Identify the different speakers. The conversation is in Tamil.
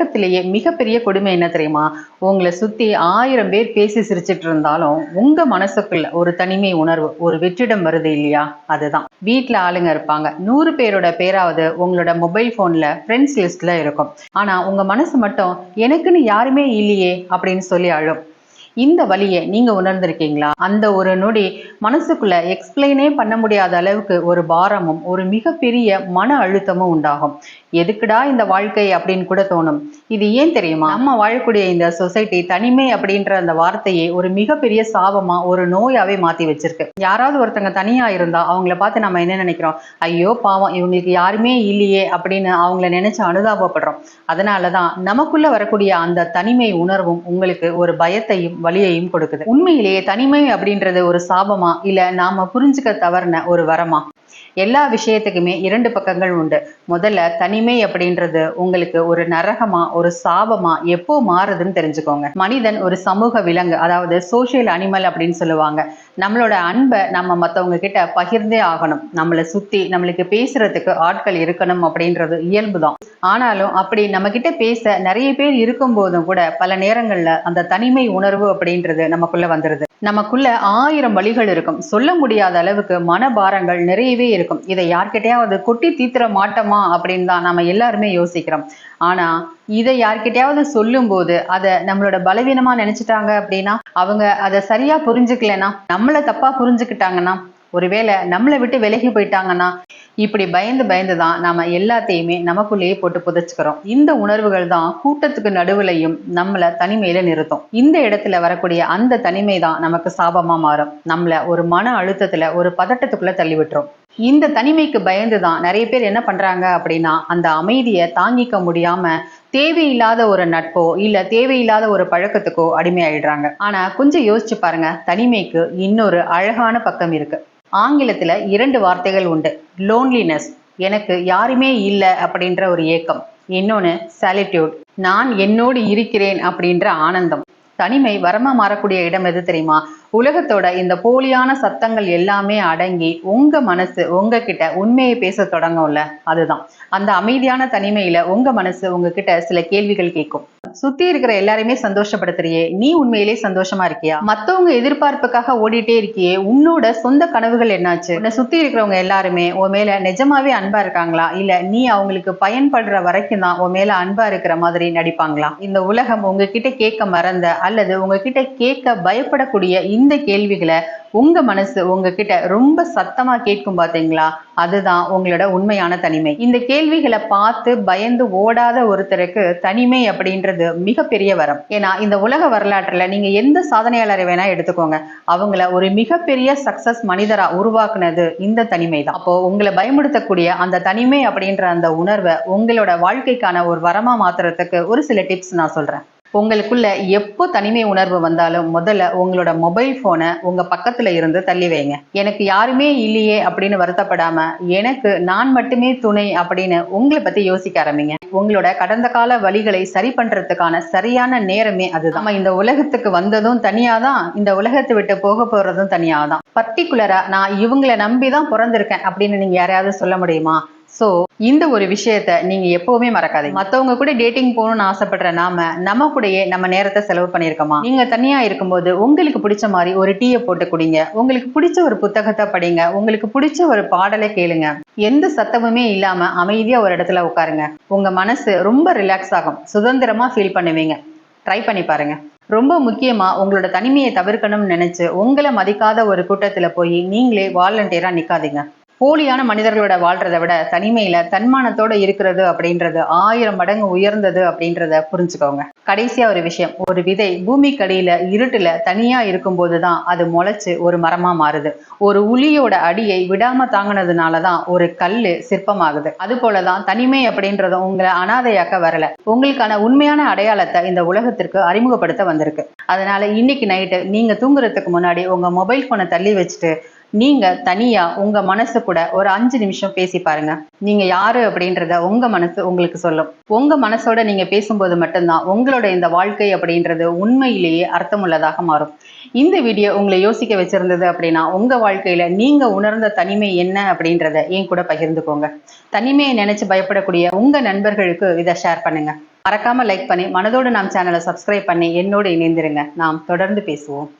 Speaker 1: உலகத்திலேயே மிகப்பெரிய கொடுமை என்ன தெரியுமா? உங்களை சுத்தி 1000 பேர் பேசி சிரிச்சிட்டு இருந்தாலும் உங்க மனசுக்குள்ள ஒரு தனிமை உணர்வு, ஒரு வெற்றிடம் வருது இல்லையா? அதுதான். வீட்ல ஆளுங்க இருப்பாங்க. 100 பேரோட பேராவது உங்களோட மொபைல் போன்ல ஃப்ரெண்ட்ஸ் லிஸ்ட்ல இருக்கும். ஆனா உங்க மனசு மட்டும் எனக்குன்னு யாருமே இல்லையே அப்படின்னு சொல்லி அழும். இந்த வலியை நீங்க உணர்ந்திருக்கீங்களா? அந்த ஒரு நொடி மனசுக்குள்ள எக்ஸ்பிளைனே பண்ண முடியாத அளவுக்கு ஒரு பாரமும் ஒரு மிகப்பெரிய மன அழுத்தமும் உண்டாகும். எதுக்குடா இந்த வாழ்க்கை அப்படின்னு கூட தோணும். இது ஏன் தெரியுமா? நம்ம வாழக்கூடிய இந்த சொசைட்டி தனிமை அப்படின்ற அந்த வார்த்தையை ஒரு மிகப்பெரிய சாபமா, ஒரு நோயாவே மாத்தி வச்சிருக்கு. யாராவது ஒருத்தங்க தனியா இருந்தா அவங்கள பார்த்து நம்ம என்ன நினைக்கிறோம்? ஐயோ பாவம், இவங்களுக்கு யாருமே இல்லையே அப்படின்னு அவங்கள நினைச்சு அனுதாபப்படுறோம். அதனாலதான் நமக்குள்ள வரக்கூடிய அந்த தனிமை உணர்வும் உங்களுக்கு ஒரு பயத்தையும் வலியையும் கொடுக்குது. உண்மையிலேயே தனிமை அப்படின்றது ஒரு சாபமா, இல்ல நாம புரிஞ்சுக்க தவறுன ஒரு வரமா? எல்லா விஷயத்துக்குமே 2 பக்கங்கள் உண்டு. முதல்ல தனிமை அப்படின்றது உங்களுக்கு ஒரு நரகமா, ஒரு சாபமா எப்போ மாறுதுன்னு தெரிஞ்சுக்கோங்க. மனிதன் ஒரு சமூக விலங்கு, அதாவது சோசியல் அனிமல் அப்படின்னு சொல்லுவாங்க. நம்மளோட அன்பை நம்ம மற்றவங்க கிட்ட பகிர்ந்தே ஆகணும். நம்மளை சுத்தி நம்மளுக்கு பேசுறதுக்கு ஆட்கள் இருக்கணும் அப்படின்றது இயல்புதான். ஆனாலும் அப்படி நம்ம கிட்ட பேச நிறைய பேர் இருக்கும் போதும் கூட பல நேரங்கள்ல அந்த தனிமை உணர்வு அப்படின்றது நமக்குள்ள வந்துருது. நமக்குள்ள 1000 வழிகள் இருக்கும். சொல்ல முடியாத அளவுக்கு மனபாரங்கள் நிறையவே இருக்கும். இதை யார்கிட்டயாவது கொட்டி தீர்த்திட மாட்டோமா அப்படின்னு தான் நம்ம எல்லாருமே யோசிக்கிறோம். ஆனா இதை யார்கிட்டயாவது சொல்லும் போது அதை நம்மளோட பலவீனமா நினைச்சிட்டாங்க அப்படின்னா, அவங்க அதை சரியா புரிஞ்சுக்கலன்னா, நம்மளை தப்பா புரிஞ்சுக்கிட்டாங்கன்னா, ஒருவேளை நம்மளை விட்டு விலகி போயிட்டாங்கன்னா, இப்படி பயந்து பயந்து தான் நாம எல்லாத்தையுமே நமக்குள்ளேயே போட்டு புதைச்சுக்கிறோம். இந்த உணர்வுகள் தான் கூட்டத்துக்கு நடுவுலையும் நம்மள தனிமையில நிறுத்தும். இந்த இடத்துல வரக்கூடிய அந்த தனிமை தான் நமக்கு சாபமா மாறும். நம்மள ஒரு மன அழுத்தத்துல, ஒரு பதட்டத்துக்குள்ள தள்ளி விட்டுரும். இந்த தனிமைக்கு பயந்துதான் நிறைய பேர் என்ன பண்றாங்க அப்படின்னா, அந்த அமைதியை தாங்கிக்க முடியாம தேவையில்லாத ஒரு நட்போ இல்ல தேவையில்லாத ஒரு பழக்கத்துக்கோ அடிமையாயிடுறாங்க. ஆனா கொஞ்சம் யோசிச்சு பாருங்க, தனிமைக்கு இன்னொரு அழகான பக்கம் இருக்கு. ஆங்கிலத்துல 2 வார்த்தைகள் உண்டு. லோன்லினஸ், எனக்கு யாருமே இல்லை அப்படின்ற ஒரு ஏக்கம். இன்னொன்னு சாலிட்யூட், நான் என்னோடு இருக்கிறேன் அப்படின்ற ஆனந்தம். தனிமை வரமா மாறக்கூடிய இடம் எது தெரியுமா? உலகத்தோட இந்த போலியான சத்தங்கள் எல்லாமே அடங்கி உங்க மனசு உங்ககிட்ட உண்மையை பேச தொடங்கும்ல, அதுதான். அந்த அமைதியான தனிமையில உங்க மனசு உங்ககிட்ட சில கேள்விகள் கேட்கும். சுத்தி இருக்கிற எல்லாரையுமே சந்தோஷப்படுத்துறியே, நீ உண்மையிலே சந்தோஷமா இருக்கியா? மத்தவங்க எதிர்பார்ப்புக்காக ஓடிட்டே இருக்கியே, உன்னோட சொந்த கனவுகள் என்னாச்சு? உன்னை சுத்தி இருக்கிறவங்க எல்லாருமே உன் மேல நிஜமாவே அன்பா இருக்காங்களா, இல்ல நீ அவங்களுக்கு பயன்படுற வரைக்கும் தான் உன் மேல அன்பா இருக்கிற மாதிரி நடிப்பாங்களா? இந்த உலகம் உங்ககிட்ட கேட்க மறந்த அல்லது உங்ககிட்ட கேட்க பயப்படக்கூடிய இந்த கேள்விகளை உங்க மனசு உங்ககிட்ட ரொம்ப சத்தமா கேட்கும் பாத்தீங்களா? அதுதான் உங்களோட உண்மையான தனிமை. இந்த கேள்விகளை பார்த்து பயந்து ஓடாத ஒருத்தருக்கு தனிமை அப்படின்றது மிகப்பெரிய வரம். ஏன்னா இந்த உலக வரலாற்றுல நீங்க எந்த சாதனையாளரை வேணா எடுத்துக்கோங்க, அவங்கள ஒரு மிகப்பெரிய சக்சஸ் மனிதரா உருவாக்குனது இந்த தனிமை தான். அப்போ உங்களை பயமுடுத்தக்கூடிய அந்த தனிமை அப்படின்ற அந்த உணர்வை உங்களோட வாழ்க்கைக்கான ஒரு வரமா மாத்துறதுக்கு ஒரு சில டிப்ஸ் நான் சொல்றேன். உங்களுக்குள்ள எப்போ தனிமை உணர்வு வந்தாலும் முதல்ல உங்களோட மொபைல் போனை உங்க பக்கத்துல இருந்து தள்ளி வைங்க. எனக்கு யாருமே இல்லையே அப்படின்னு வருத்தப்படாம, எனக்கு நான் மட்டுமே துணை அப்படின்னு உங்களை பத்தி யோசிக்க ஆரம்பிங்க. உங்களோட கடந்த கால வழிகளை சரி பண்றதுக்கான சரியான நேரமே அதுதான். நம்ம இந்த உலகத்துக்கு வந்ததும் தனியாதான், இந்த உலகத்தை விட்டு போக போறதும் தனியாதான். பர்டிகுலரா நான் இவங்களை நம்பிதான் பிறந்திருக்கேன் அப்படின்னு நீங்க யாரையாவது சொல்ல முடியுமா? சோ இந்த ஒரு விஷயத்த நீங்க எப்பவுமே மறக்காதீங்க. மத்தவங்க கூட டேட்டிங் போகணும்னு ஆசைப்படுற நம்ம கூடயே நம்ம நேரத்தை செலவு பண்ணிருக்கோமா? நீங்க தனியா இருக்கும்போது உங்களுக்கு பிடிச்ச மாதிரி ஒரு டீயை போட்டு குடிங்க, உங்களுக்கு பிடிச்ச ஒரு புத்தகத்தை படிங்க, உங்களுக்கு பிடிச்ச ஒரு பாடலை கேளுங்க. எந்த சத்தமுமே இல்லாம அமைதியா ஒரு இடத்துல உட்காருங்க. உங்க மனசு ரொம்ப ரிலாக்ஸ் ஆகும், சுதந்திரமா ஃபீல் பண்ணுவீங்க. ட்ரை பண்ணி பாருங்க. ரொம்ப முக்கியமா உங்களோட தனிமையை தவிர்க்கணும்னு நினைச்சு உங்களை மதிக்காத ஒரு கூட்டத்துல போய் நீங்களே வாலண்டியரா நிக்காதீங்க. போலியான மனிதர்களோட வாழ்றதை விட தனிமையில தன்மானத்தோட இருக்கிறது அப்படின்றது 1000 மடங்கு உயர்ந்தது அப்படின்றத புரிஞ்சுக்கோங்க. கடைசியா ஒரு விஷயம், ஒரு விதை பூமிக்கடியில இருட்டுல தனியா இருக்கும் போதுதான் அது முளைச்சு ஒரு மரமா மாறுது. ஒரு உளியோட அடியை விடாம தாங்கினதுனாலதான் ஒரு கல்லு சிற்பமாகுது. அது போலதான் தனிமை அப்படின்றது உங்களை அனாதையாக்க வரல, உங்களுக்கான உண்மையான அடையாளத்தை இந்த உலகத்திற்கு அறிமுகப்படுத்த வந்திருக்கு. அதனால இன்னைக்கு நைட்டு நீங்க தூங்குறதுக்கு முன்னாடி உங்க மொபைல் போனை தள்ளி வச்சுட்டு நீங்க தனியா உங்க மனசு கூட ஒரு 5 நிமிஷம் பேசி பாருங்க. நீங்க யாரு அப்படின்றத உங்க மனசு உங்களுக்கு சொல்லும். உங்க மனசோட நீங்க பேசும்போது மட்டும்தான் உங்களோட இந்த வாழ்க்கை அப்படின்றது உண்மையிலேயே அர்த்தமுள்ளதாக மாறும். இந்த வீடியோ உங்களை யோசிக்க வச்சிருந்தது அப்படின்னா, உங்க வாழ்க்கையில நீங்க உணர்ந்த தனிமை என்ன அப்படின்றத என் கூட பகிர்ந்துக்கோங்க. தனிமையை நினைச்சு பயப்படக்கூடிய உங்க நண்பர்களுக்கு இதை ஷேர் பண்ணுங்க. மறக்காம லைக் பண்ணி மனதோடு நாம் சேனலை சப்ஸ்கிரைப் பண்ணி என்னோடு இணைந்திருங்க. நாம் தொடர்ந்து பேசுவோம்.